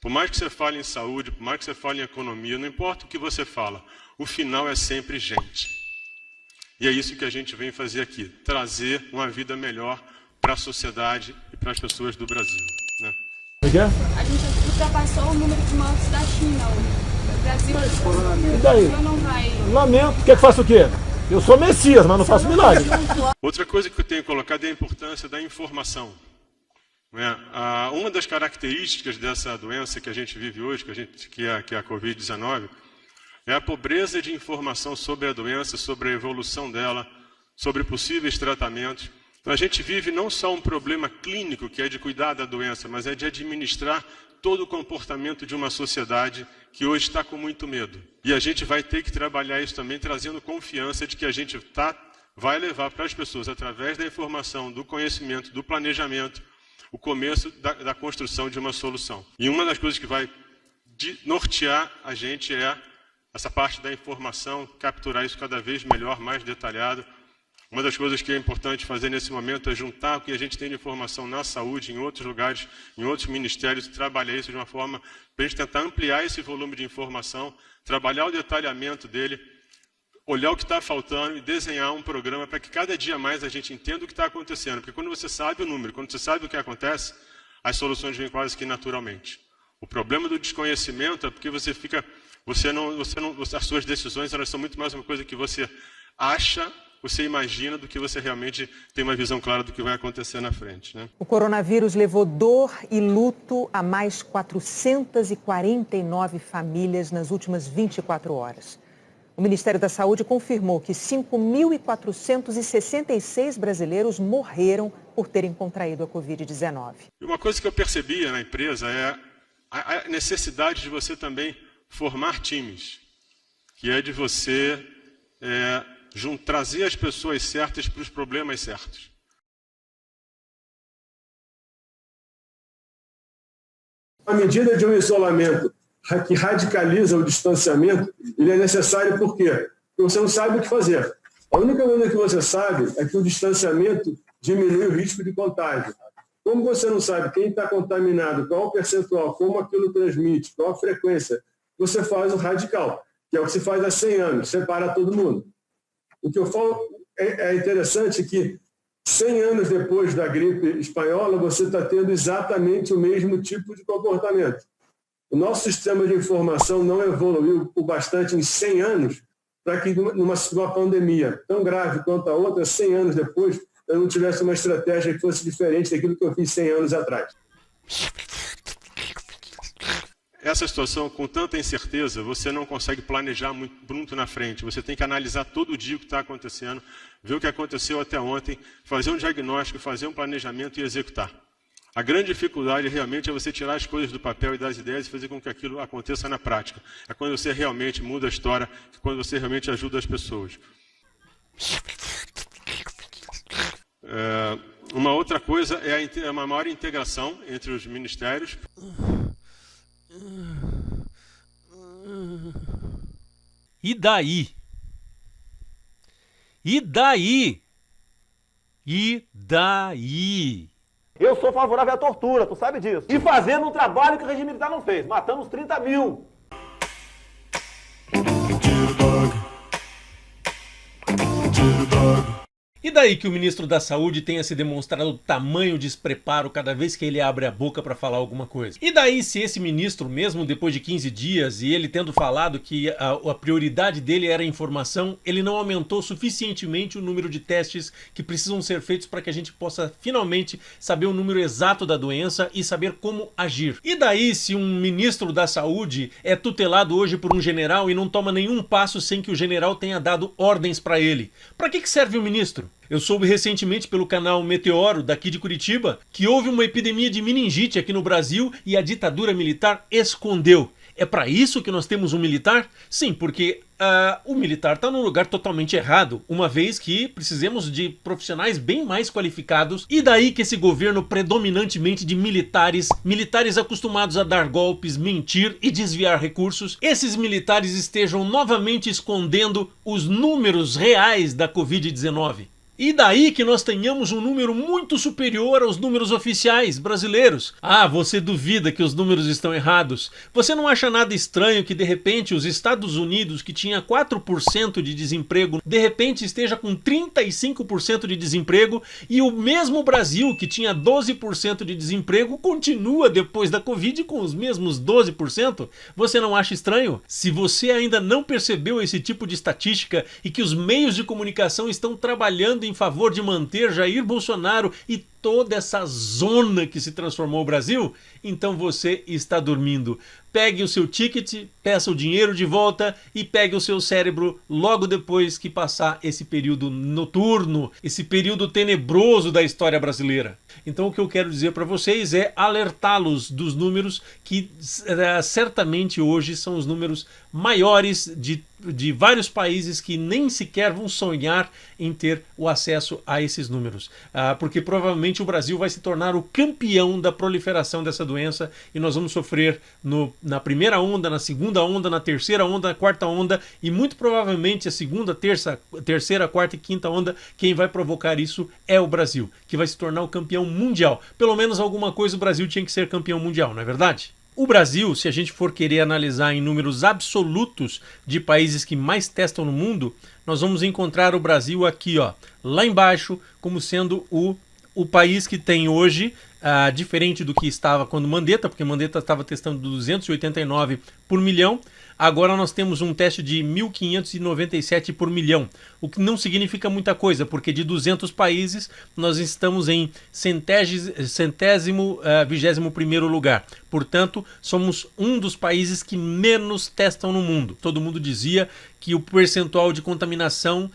Por mais que você fale em saúde, por mais que você fale em economia, não importa o que você fala, o final é sempre gente. E é isso que a gente vem fazer aqui, trazer uma vida melhor para a sociedade e para as pessoas do Brasil, né? A gente ultrapassou o número de mortes da China. O Brasil E daí? não vai... Lamento. Quer que faça o quê? Eu sou Messias, mas não faço milagre. Outra coisa que eu tenho colocado é a importância da informação. Uma das características dessa doença que a gente vive hoje, que é a Covid-19, é a pobreza de informação sobre a doença, sobre a evolução dela, sobre possíveis tratamentos. Então a gente vive não só um problema clínico, que é de cuidar da doença, mas é de administrar todo o comportamento de uma sociedade que hoje está com muito medo. E a gente vai ter que trabalhar isso também, trazendo confiança de que a gente vai levar para as pessoas, através da informação, do conhecimento, do planejamento, o começo da construção de uma solução. E uma das coisas que vai nortear a gente é essa parte da informação, capturar isso cada vez melhor, mais detalhado. Uma das coisas que é importante fazer nesse momento é juntar o que a gente tem de informação na saúde, em outros lugares, em outros ministérios, trabalhar isso de uma forma para a gente tentar ampliar esse volume de informação, trabalhar o detalhamento dele, olhar o que está faltando e desenhar um programa para que cada dia mais a gente entenda o que está acontecendo. Porque quando você sabe o número, quando você sabe o que acontece, as soluções vêm quase que naturalmente. O problema do desconhecimento é porque as suas decisões elas são muito mais uma coisa que você acha, você imagina, do que você realmente tem uma visão clara do que vai acontecer na frente, né? O coronavírus levou dor e luto a mais 449 famílias nas últimas 24 horas. O Ministério da Saúde confirmou que 5.466 brasileiros morreram por terem contraído a Covid-19. E uma coisa que eu percebia na empresa é a necessidade de você também formar times, que é de você trazer as pessoas certas para os problemas certos. A medida de um isolamento que radicaliza o distanciamento, ele é necessário por quê? Porque você não sabe o que fazer. A única coisa que você sabe é que o distanciamento diminui o risco de contágio. Como você não sabe quem está contaminado, qual o percentual, como aquilo transmite, qual a frequência, você faz o radical, que é o que se faz há 100 anos, separa todo mundo. O que eu falo é interessante que 100 anos depois da gripe espanhola, você está tendo exatamente o mesmo tipo de comportamento. O nosso sistema de informação não evoluiu o bastante em 100 anos para que numa pandemia tão grave quanto a outra, 100 anos depois, eu não tivesse uma estratégia que fosse diferente daquilo que eu fiz 100 anos atrás. Essa situação, com tanta incerteza, você não consegue planejar muito na frente. Você tem que analisar todo dia o que está acontecendo, ver o que aconteceu até ontem, fazer um diagnóstico, fazer um planejamento e executar. A grande dificuldade realmente é você tirar as coisas do papel e das ideias e fazer com que aquilo aconteça na prática. É quando você realmente muda a história, quando você realmente ajuda as pessoas. Uma outra coisa é uma maior integração entre os ministérios. E daí? E daí? E daí? Eu sou favorável à tortura, tu sabe disso. E fazendo um trabalho que o regime militar não fez. Matamos 30 mil. E daí que o ministro da Saúde tenha se demonstrado o tamanho despreparo cada vez que ele abre a boca para falar alguma coisa? E daí se esse ministro, mesmo depois de 15 dias, e ele tendo falado que a prioridade dele era a informação, ele não aumentou suficientemente o número de testes que precisam ser feitos para que a gente possa finalmente saber o número exato da doença e saber como agir? E daí se um ministro da Saúde é tutelado hoje por um general e não toma nenhum passo sem que o general tenha dado ordens para ele? Para que serve o ministro? Eu soube recentemente pelo canal Meteoro, daqui de Curitiba, que houve uma epidemia de meningite aqui no Brasil e a ditadura militar escondeu. É para isso que nós temos um militar? Sim, porque o militar está num lugar totalmente errado, uma vez que precisamos de profissionais bem mais qualificados, e daí que esse governo predominantemente de militares acostumados a dar golpes, mentir e desviar recursos, esses militares estejam novamente escondendo os números reais da Covid-19. E daí que nós tenhamos um número muito superior aos números oficiais brasileiros. Ah, você duvida que os números estão errados? Você não acha nada estranho que de repente os Estados Unidos, que tinha 4% de desemprego, de repente esteja com 35% de desemprego, e o mesmo Brasil, que tinha 12% de desemprego, continua depois da Covid com os mesmos 12%? Você não acha estranho? Se você ainda não percebeu esse tipo de estatística e que os meios de comunicação estão trabalhando em favor de manter Jair Bolsonaro e toda essa zona que se transformou o Brasil, então você está dormindo. Pegue o seu ticket, peça o dinheiro de volta e pegue o seu cérebro logo depois que passar esse período noturno, esse período tenebroso da história brasileira. Então o que eu quero dizer para vocês é alertá-los dos números que certamente hoje são os números maiores de vários países que nem sequer vão sonhar em ter o acesso a esses números. Porque provavelmente o Brasil vai se tornar o campeão da proliferação dessa doença e nós vamos sofrer na primeira onda, na segunda onda, na terceira onda, na quarta onda e muito provavelmente a segunda, terceira, quarta e quinta onda, quem vai provocar isso é o Brasil, que vai se tornar o campeão mundial. Pelo menos alguma coisa o Brasil tinha que ser campeão mundial, não é verdade? O Brasil, se a gente for querer analisar em números absolutos de países que mais testam no mundo, nós vamos encontrar o Brasil aqui, ó, lá embaixo, como sendo o país que tem hoje, diferente do que estava quando Mandetta, porque Mandetta estava testando 289 por milhão, agora nós temos um teste de 1.597 por milhão, o que não significa muita coisa, porque de 200 países nós estamos em 21º lugar. Portanto, somos um dos países que menos testam no mundo. Todo mundo dizia que o percentual de contaminação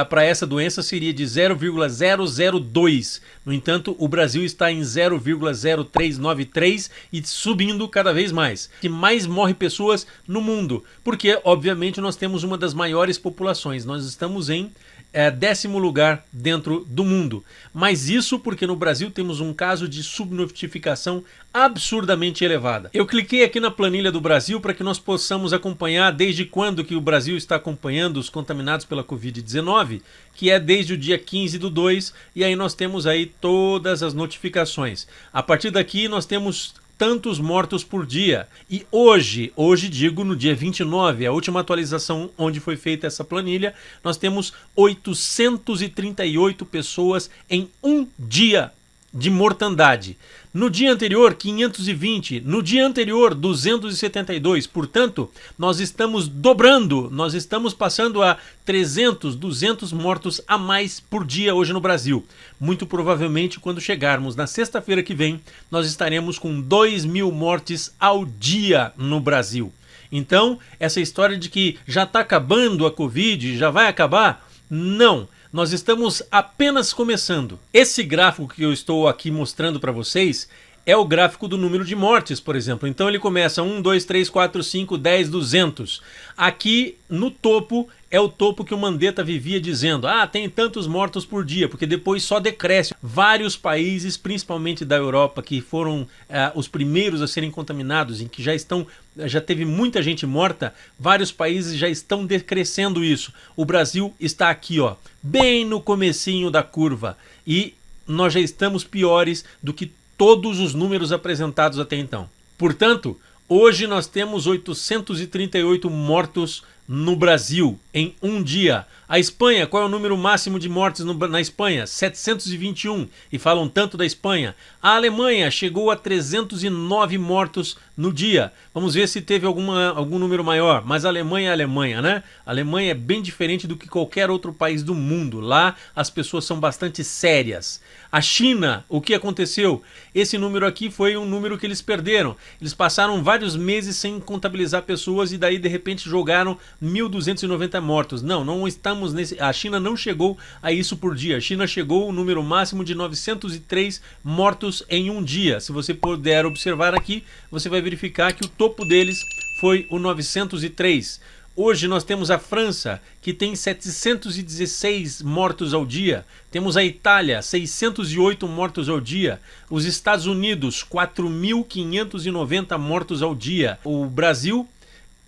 para essa doença seria de 0,002. No entanto, o Brasil está em 0,0393 e subindo cada vez mais. Que mais morre pessoas no mundo, porque obviamente nós temos uma das maiores populações. Nós estamos em 10º lugar dentro do mundo. Mas isso porque no Brasil temos um caso de subnotificação absurdamente elevada. Eu cliquei aqui na planilha do Brasil para que nós possamos acompanhar desde quando que o Brasil está acompanhando os contaminados pela Covid-19, que é desde o dia 15/2, e aí nós temos aí todas as notificações. A partir daqui nós temos tantos mortos por dia. E hoje digo no dia 29, a última atualização onde foi feita essa planilha, nós temos 838 pessoas em um dia de mortandade. No dia anterior, 520. No dia anterior, 272. Portanto, nós estamos dobrando, nós estamos passando a 300, 200 mortos a mais por dia hoje no Brasil. Muito provavelmente, quando chegarmos na sexta-feira que vem, nós estaremos com 2.000 mortes ao dia no Brasil. Então, essa história de que já está acabando a Covid, já vai acabar, não. Nós estamos apenas começando. Esse gráfico que eu estou aqui mostrando para vocês é o gráfico do número de mortes, por exemplo. Então ele começa 1, 2, 3, 4, 5, 10, 200. Aqui no topo é o topo que o Mandetta vivia dizendo, tem tantos mortos por dia, porque depois só decresce. Vários países, principalmente da Europa, que foram os primeiros a serem contaminados, em que já teve muita gente morta, vários países já estão decrescendo isso. O Brasil está aqui, ó, bem no comecinho da curva, e nós já estamos piores do que todos os números apresentados até então. Portanto, hoje nós temos 838 mortos no Brasil em um dia. A Espanha, qual é o número máximo de mortes na Espanha? 721, e falam tanto da Espanha. A Alemanha chegou a 309 mortos no dia. Vamos ver se teve algum número maior, mas a Alemanha é a Alemanha, né? A Alemanha é bem diferente do que qualquer outro país do mundo. Lá as pessoas são bastante sérias. A China, o que aconteceu? Esse número aqui foi um número que eles perderam. Eles passaram vários meses sem contabilizar pessoas e daí de repente jogaram 1.290 mortos. Não estamos nesse... A China não chegou a isso por dia. A China chegou ao número máximo de 903 mortos em um dia. Se você puder observar aqui, você vai verificar que o topo deles foi o 903. Hoje nós temos a França, que tem 716 mortos ao dia. Temos a Itália, 608 mortos ao dia. Os Estados Unidos, 4.590 mortos ao dia. O Brasil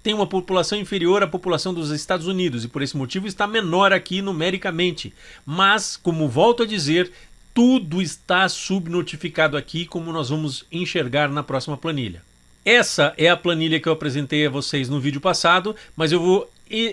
tem uma população inferior à população dos Estados Unidos e por esse motivo está menor aqui numericamente. Mas, como volto a dizer, tudo está subnotificado aqui, como nós vamos enxergar na próxima planilha. Essa é a planilha que eu apresentei a vocês no vídeo passado, mas eu vou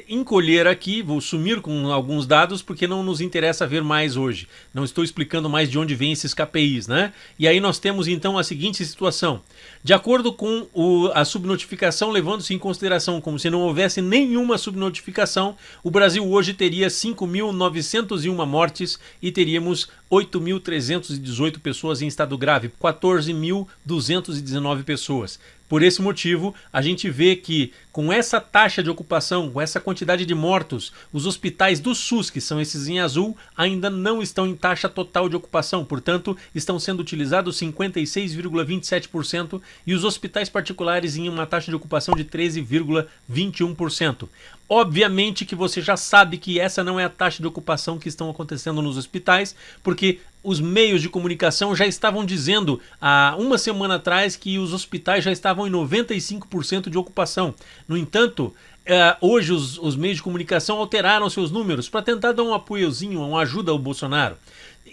encolher aqui, vou sumir com alguns dados porque não nos interessa ver mais hoje. Não estou explicando mais de onde vêm esses KPIs, né? E aí nós temos então a seguinte situação. De acordo com a subnotificação, levando-se em consideração como se não houvesse nenhuma subnotificação, o Brasil hoje teria 5.901 mortes e teríamos 8.318 pessoas em estado grave, 14.219 pessoas. Por esse motivo, a gente vê que com essa taxa de ocupação, com essa quantidade de mortos, os hospitais do SUS, que são esses em azul, ainda não estão em taxa total de ocupação, portanto, estão sendo utilizados 56,27% e os hospitais particulares em uma taxa de ocupação de 13,21%. Obviamente que você já sabe que essa não é a taxa de ocupação que estão acontecendo nos hospitais, porque os meios de comunicação já estavam dizendo há uma semana atrás que os hospitais já estavam em 95% de ocupação. No entanto, hoje os meios de comunicação alteraram seus números para tentar dar um apoiozinho, uma ajuda ao Bolsonaro.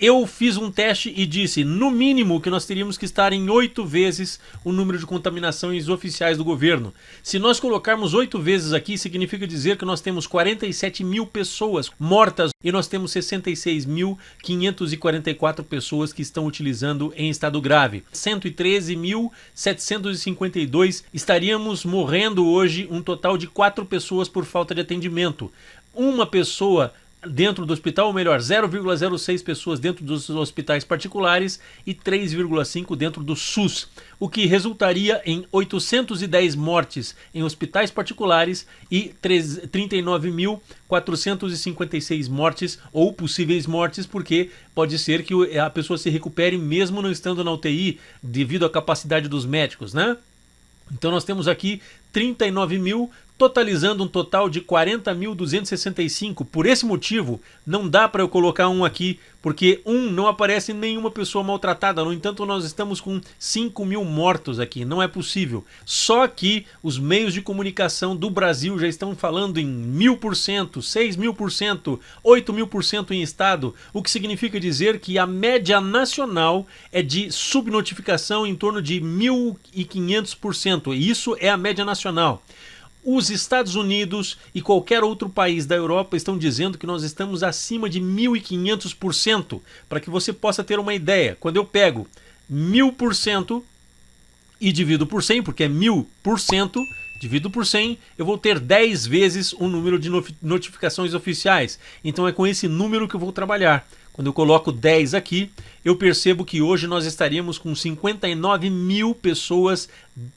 Eu fiz um teste e disse, no mínimo, que nós teríamos que estar em 8 vezes o número de contaminações oficiais do governo. Se nós colocarmos 8 vezes aqui, significa dizer que nós temos 47 mil pessoas mortas e nós temos 66.544 pessoas que estão utilizando em estado grave. 113.752 estaríamos morrendo hoje, um total de 4 pessoas por falta de atendimento. Uma pessoa dentro do hospital, ou melhor, 0,06 pessoas dentro dos hospitais particulares e 3,5 dentro do SUS, o que resultaria em 810 mortes em hospitais particulares e 39.456 mortes ou possíveis mortes, porque pode ser que a pessoa se recupere mesmo não estando na UTI devido à capacidade dos médicos, né? Então nós temos aqui 39 mil, totalizando um total de 40.265. Por esse motivo, não dá para eu colocar um aqui, porque não aparece nenhuma pessoa maltratada. No entanto, nós estamos com 5 mil mortos aqui. Não é possível. Só que os meios de comunicação do Brasil já estão falando em 1.000%, 6.000%, 8.000% em estado, o que significa dizer que a média nacional é de subnotificação em torno de 1.500%. Isso é a média nacional. Os Estados Unidos e qualquer outro país da Europa estão dizendo que nós estamos acima de 1.500%. Para que você possa ter uma ideia, quando eu pego 1.000% e divido por 100, porque é 1.000%, divido por 100, eu vou ter 10 vezes o número de notificações oficiais. Então é com esse número que eu vou trabalhar. Quando eu coloco 10 aqui, eu percebo que hoje nós estaríamos com 59 mil pessoas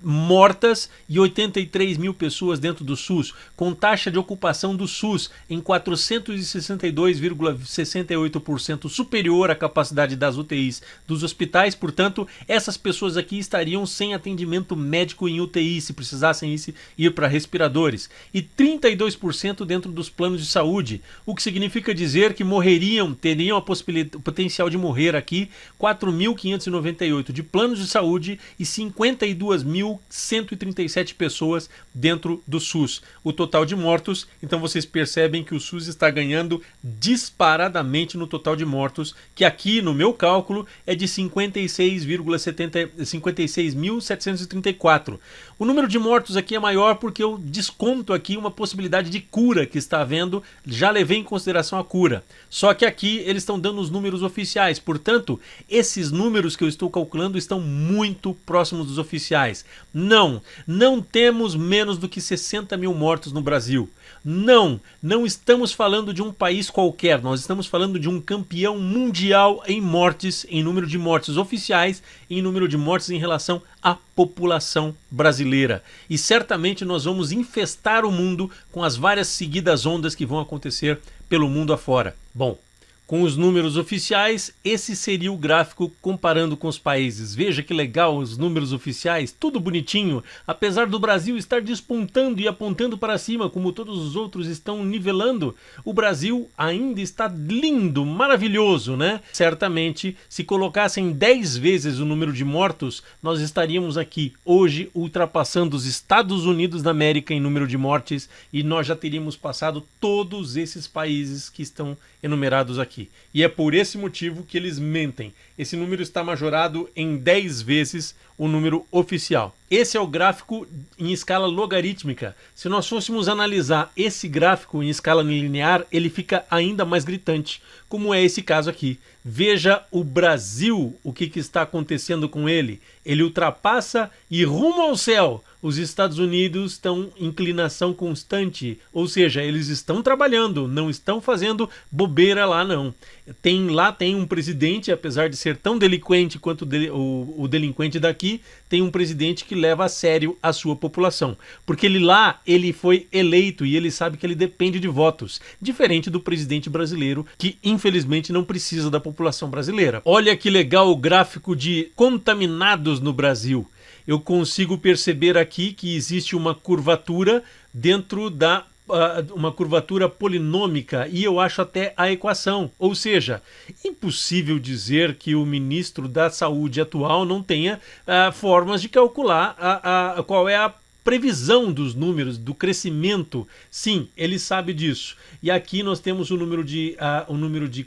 mortas e 83 mil pessoas dentro do SUS, com taxa de ocupação do SUS em 462,68% superior à capacidade das UTIs dos hospitais. Portanto, essas pessoas aqui estariam sem atendimento médico em UTI, se precisassem ir para respiradores, e 32% dentro dos planos de saúde, o que significa dizer que teriam o potencial de morrer aqui 4.598 de planos de saúde e 52.137 pessoas dentro do SUS. O total de mortos, então vocês percebem que o SUS está ganhando disparadamente no total de mortos, que aqui no meu cálculo é de 56.734. O número de mortos aqui é maior porque eu desconto aqui uma possibilidade de cura que está havendo, já levei em consideração a cura. Só que aqui eles estão dando os números oficiais, portanto, esses números que eu estou calculando estão muito próximos dos oficiais. Não temos menos do que 60 mil mortos no Brasil. Não estamos falando de um país qualquer, nós estamos falando de um campeão mundial em mortes, em número de mortes oficiais e em número de mortes em relação à população brasileira. E certamente nós vamos infestar o mundo com as várias seguidas ondas que vão acontecer pelo mundo afora. Bom, com os números oficiais, esse seria o gráfico comparando com os países. Veja que legal os números oficiais, tudo bonitinho. Apesar do Brasil estar despontando e apontando para cima, como todos os outros estão nivelando, o Brasil ainda está lindo, maravilhoso, né? Certamente, se colocassem 10 vezes o número de mortos, nós estaríamos aqui hoje ultrapassando os Estados Unidos da América em número de mortes e nós já teríamos passado todos esses países que estão enumerados aqui. E é por esse motivo que eles mentem. Esse número está majorado em 10 vezes o número oficial. Esse é o gráfico em escala logarítmica. Se nós fôssemos analisar esse gráfico em escala linear, ele fica ainda mais gritante, como é esse caso aqui. Veja o Brasil, o que está acontecendo com ele. Ele ultrapassa e rumo ao céu. Os Estados Unidos estão em inclinação constante, ou seja, eles estão trabalhando, não estão fazendo bobeira lá não. Lá tem um presidente, apesar de ser tão delinquente quanto o delinquente daqui, tem um presidente que leva a sério a sua população. Porque ele foi eleito e ele sabe que ele depende de votos, diferente do presidente brasileiro, que infelizmente não precisa da população brasileira. Olha que legal o gráfico de contaminados no Brasil. Eu consigo perceber aqui que existe uma curvatura dentro da uma curvatura polinômica e eu acho até a equação, ou seja, impossível dizer que o ministro da Saúde atual não tenha formas de calcular qual é a previsão dos números, do crescimento. Sim, ele sabe disso. E aqui nós temos o número de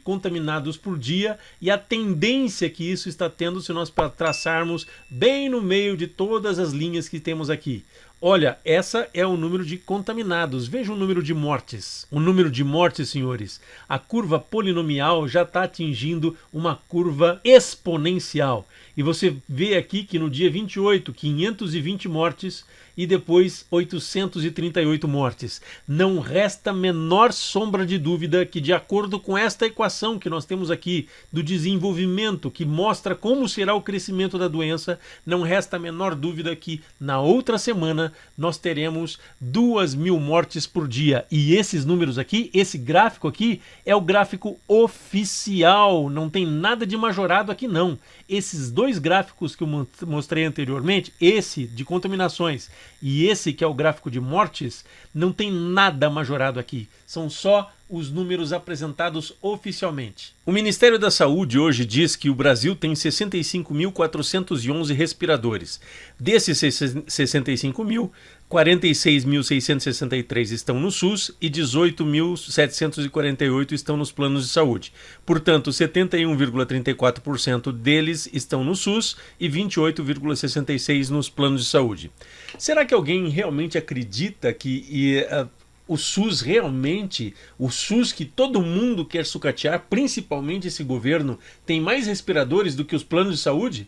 contaminados por dia e a tendência que isso está tendo se nós traçarmos bem no meio de todas as linhas que temos aqui. Olha, essa é o número de contaminados. Veja o número de mortes. O número de mortes, senhores, a curva polinomial já está atingindo uma curva exponencial. E você vê aqui que no dia 28, 520 mortes e depois 838 mortes. Não resta a menor sombra de dúvida que, de acordo com esta equação que nós temos aqui do desenvolvimento, que mostra como será o crescimento da doença, não resta a menor dúvida que na outra semana nós teremos 2.000 mortes por dia. E esses números aqui, esse gráfico aqui, é o gráfico oficial, não tem nada de majorado aqui não. Esses dois gráficos que eu mostrei anteriormente, esse de contaminações e esse que é o gráfico de mortes, não tem nada majorado aqui. São só os números apresentados oficialmente. O Ministério da Saúde hoje diz que o Brasil tem 65.411 respiradores. Desses 65.000, 46.663 estão no SUS e 18.748 estão nos planos de saúde. Portanto, 71,34% deles estão no SUS e 28,66% nos planos de saúde. Será que alguém realmente acredita que o SUS realmente, o SUS que todo mundo quer sucatear, principalmente esse governo, tem mais respiradores do que os planos de saúde?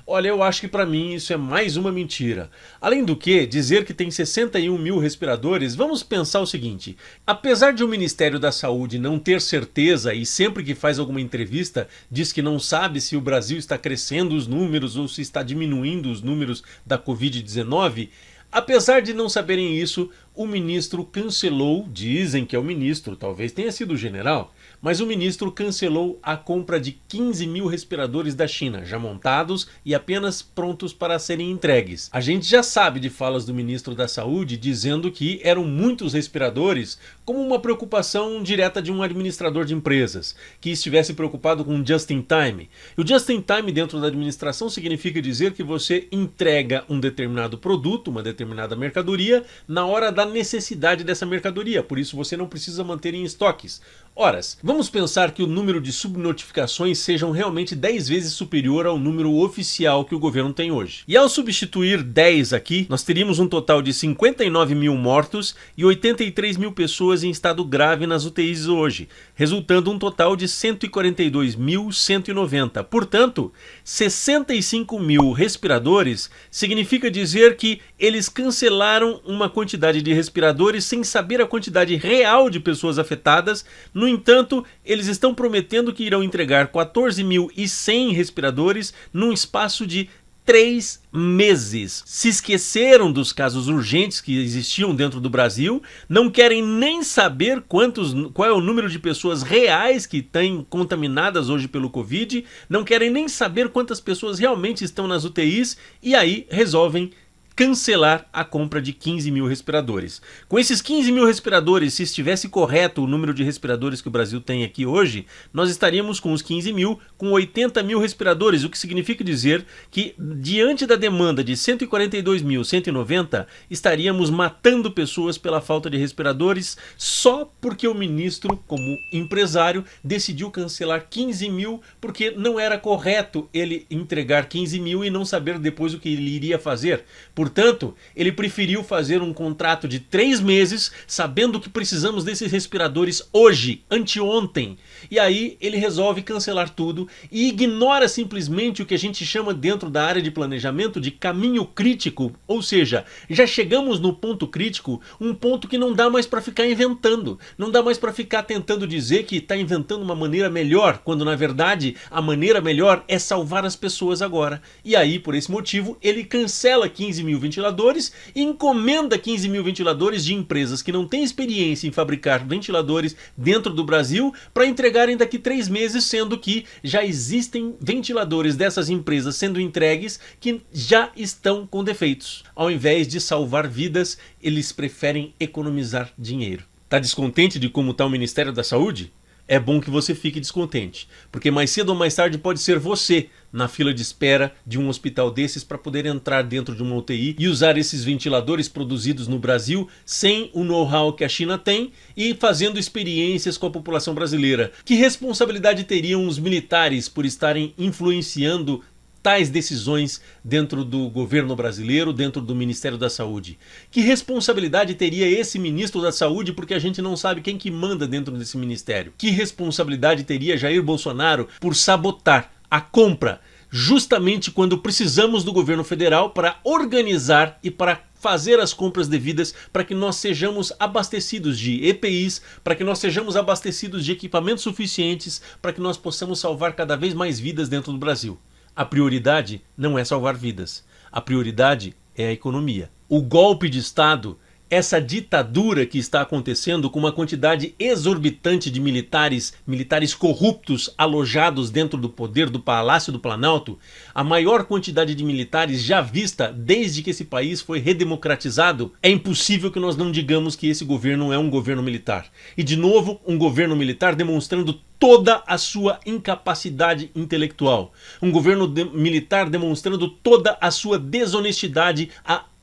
Olha, eu acho que para mim isso é mais uma mentira. Além do que, dizer que tem 61.000 respiradores, vamos pensar o seguinte: apesar de o Ministério da Saúde não ter certeza e sempre que faz alguma entrevista diz que não sabe se o Brasil está crescendo os números ou se está diminuindo os números da Covid-19, apesar de não saberem isso, o ministro cancelou, dizem que é o ministro, talvez tenha sido o general, mas o ministro cancelou a compra de 15.000 respiradores da China, já montados e apenas prontos para serem entregues. A gente já sabe de falas do ministro da Saúde dizendo que eram muitos respiradores como uma preocupação direta de um administrador de empresas, que estivesse preocupado com just in time. E o just in time dentro da administração significa dizer que você entrega um determinado produto, uma determinada mercadoria, na hora da necessidade dessa mercadoria, por isso você não precisa manter em estoques. Horas, vamos pensar que o número de subnotificações sejam realmente 10 vezes superior ao número oficial que o governo tem hoje. E ao substituir 10 aqui, nós teríamos um total de 59.000 mortos e 83.000 pessoas em estado grave nas UTIs hoje, resultando um total de 142.190. Portanto, 65.000 respiradores significa dizer que eles cancelaram uma quantidade de respiradores sem saber a quantidade real de pessoas afetadas. No entanto, eles estão prometendo que irão entregar 14.100 respiradores num espaço de 3 meses. Se esqueceram dos casos urgentes que existiam dentro do Brasil, não querem nem saber qual é o número de pessoas reais que estão contaminadas hoje pelo Covid, não querem nem saber quantas pessoas realmente estão nas UTIs e aí resolvem cancelar a compra de 15 mil respiradores. Com esses 15 mil respiradores, se estivesse correto o número de respiradores que o Brasil tem aqui hoje, nós estaríamos com os 15 mil, com 80 mil respiradores, o que significa dizer que, diante da demanda de 142.190, estaríamos matando pessoas pela falta de respiradores só porque o ministro, como empresário, decidiu cancelar 15 mil porque não era correto ele entregar 15 mil e não saber depois o que ele iria fazer. Portanto, ele preferiu fazer um contrato de 3 meses, sabendo que precisamos desses respiradores hoje, anteontem. E aí ele resolve cancelar tudo e ignora simplesmente o que a gente chama dentro da área de planejamento de caminho crítico. Ou seja, já chegamos no ponto crítico, um ponto que não dá mais para ficar inventando. Não dá mais para ficar tentando dizer que está inventando uma maneira melhor, quando na verdade a maneira melhor é salvar as pessoas agora. E aí, por esse motivo, ele cancela 15 mil ventiladores e encomenda 15 mil ventiladores de empresas que não têm experiência em fabricar ventiladores dentro do Brasil para entregarem daqui 3 meses, sendo que já existem ventiladores dessas empresas sendo entregues que já estão com defeitos. Ao invés de salvar vidas, eles preferem economizar dinheiro. Tá descontente de como está o Ministério da Saúde? É bom que você fique descontente, porque mais cedo ou mais tarde pode ser você na fila de espera de um hospital desses para poder entrar dentro de uma UTI e usar esses ventiladores produzidos no Brasil sem o know-how que a China tem e fazendo experiências com a população brasileira. Que responsabilidade teriam os militares por estarem influenciando tais decisões dentro do governo brasileiro, dentro do Ministério da Saúde? Que responsabilidade teria esse ministro da Saúde, porque a gente não sabe quem que manda dentro desse ministério? Que responsabilidade teria Jair Bolsonaro por sabotar a compra, justamente quando precisamos do governo federal para organizar e para fazer as compras devidas para que nós sejamos abastecidos de EPIs, para que nós sejamos abastecidos de equipamentos suficientes, para que nós possamos salvar cada vez mais vidas dentro do Brasil? A prioridade não é salvar vidas, a prioridade é a economia. O golpe de Estado, essa ditadura que está acontecendo com uma quantidade exorbitante de militares corruptos alojados dentro do poder do Palácio do Planalto, a maior quantidade de militares já vista desde que esse país foi redemocratizado, é impossível que nós não digamos que esse governo é um governo militar. E de novo, um governo militar demonstrando toda a sua incapacidade intelectual. Um governo militar demonstrando toda a sua desonestidade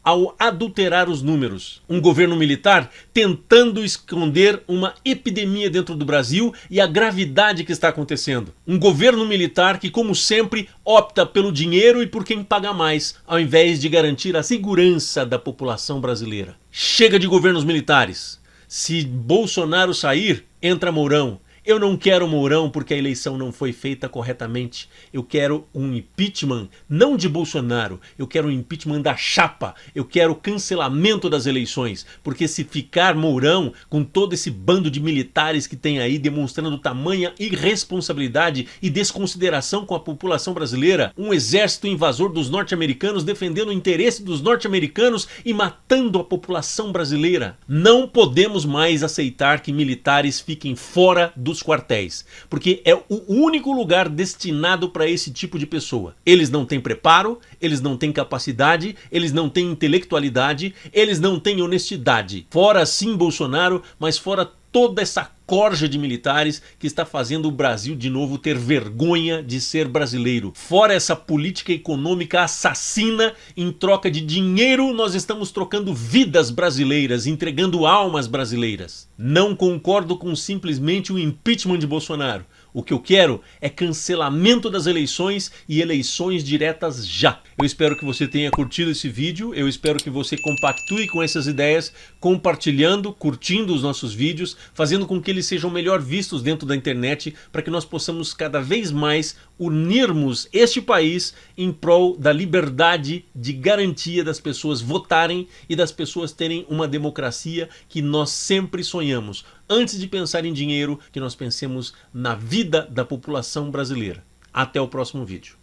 ao adulterar os números. Um governo militar tentando esconder uma epidemia dentro do Brasil e a gravidade que está acontecendo. Um governo militar que, como sempre, opta pelo dinheiro e por quem paga mais, ao invés de garantir a segurança da população brasileira. Chega de governos militares. Se Bolsonaro sair, entra Mourão. Eu não quero Mourão porque a eleição não foi feita corretamente. Eu quero um impeachment, não de Bolsonaro. Eu quero um impeachment da chapa. Eu quero o cancelamento das eleições. Porque se ficar Mourão, com todo esse bando de militares que tem aí, demonstrando tamanha irresponsabilidade e desconsideração com a população brasileira, um exército invasor dos norte-americanos defendendo o interesse dos norte-americanos e matando a população brasileira. Não podemos mais aceitar que militares fiquem fora dos quartéis, porque é o único lugar destinado para esse tipo de pessoa. Eles não têm preparo, eles não têm capacidade, eles não têm intelectualidade, eles não têm honestidade. Fora sim Bolsonaro, mas fora toda essa corja de militares que está fazendo o Brasil de novo ter vergonha de ser brasileiro. Fora essa política econômica assassina, em troca de dinheiro nós estamos trocando vidas brasileiras, entregando almas brasileiras. Não concordo com simplesmente o impeachment de Bolsonaro. O que eu quero é cancelamento das eleições e eleições diretas já. Eu espero que você tenha curtido esse vídeo, eu espero que você compactue com essas ideias, compartilhando, curtindo os nossos vídeos, fazendo com que eles sejam melhor vistos dentro da internet, para que nós possamos cada vez mais unirmos este país em prol da liberdade de garantia das pessoas votarem e das pessoas terem uma democracia que nós sempre sonhamos. Antes de pensar em dinheiro, que nós pensemos na vida da população brasileira. Até o próximo vídeo.